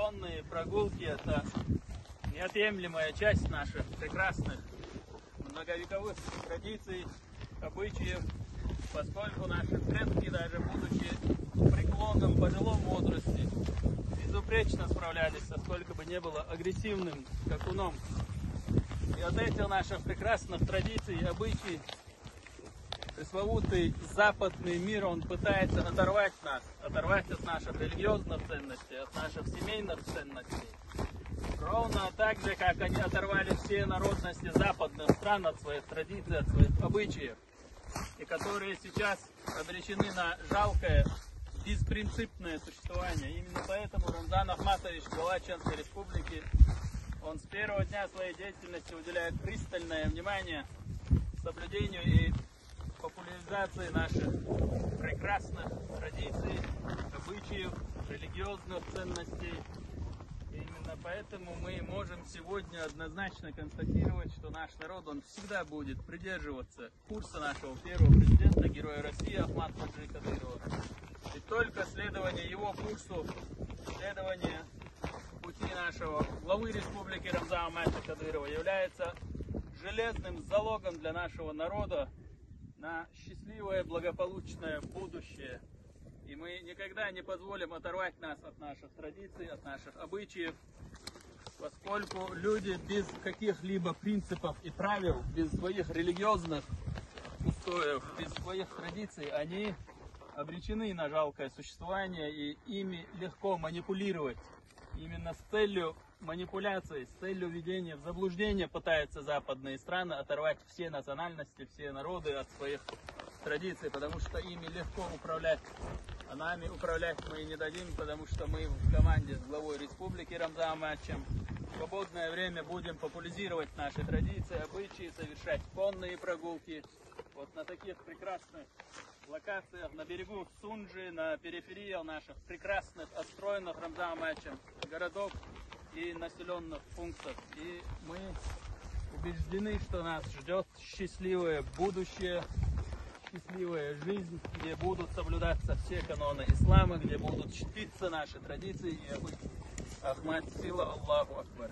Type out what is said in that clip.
конные прогулки – это неотъемлемая часть наших прекрасных многовековых традиций, обычаев, поскольку наши предки, даже будучи в преклонном пожилом возрасте, безупречно справлялись со сколько бы ни было агрессивным скакуном. И от этих наших прекрасных традиций и обычаев пресловутый западный мир, он пытается оторвать нас, оторвать от наших религиозных ценностей, от наших семейных ценностей. Ровно так же, как они оторвали все народности западных стран от своих традиций, от своих обычаев, и которые сейчас обречены на жалкое, беспринципное существование. Именно поэтому Рамзан Ахматович, глава Чеченской Республики, он с первого дня своей деятельности уделяет пристальное внимание соблюдению и популяризации наших прекрасных традиций, обычаев, религиозных ценностей. И именно поэтому мы можем сегодня однозначно констатировать, что наш народ, он всегда будет придерживаться курса нашего первого президента, героя России Ахмата Хаджи Кадырова. И только следование его курсу, следование пути нашего главы республики Рамзана Ахмата Кадырова является железным залогом для нашего народа на счастливое, благополучное будущее. И мы никогда не позволим оторвать нас от наших традиций, от наших обычаев, поскольку люди без каких-либо принципов и правил, без своих религиозных устоев, без своих традиций, они обречены на жалкое существование, и ими легко манипулировать. Именно с целью манипуляции, с целью введения в заблуждение пытаются западные страны оторвать все национальности, все народы от своих традиций, потому что ими легко управлять. А нами управлять мы не дадим, потому что мы в команде с главой республики Рамзаном Ахматовичем в свободное время будем популяризировать наши традиции, обычаи, совершать конные прогулки. Вот на таких прекрасных локациях на берегу Сунжи, на периферии наших прекрасных, отстроенных Рамзаном Ахматовичем городов и населенных пунктов. И мы убеждены, что нас ждет счастливое будущее, счастливая жизнь, где будут соблюдаться все каноны ислама, где будут чтиться наши традиции и обычаи. Ахмад сила, Аллаху Акбар.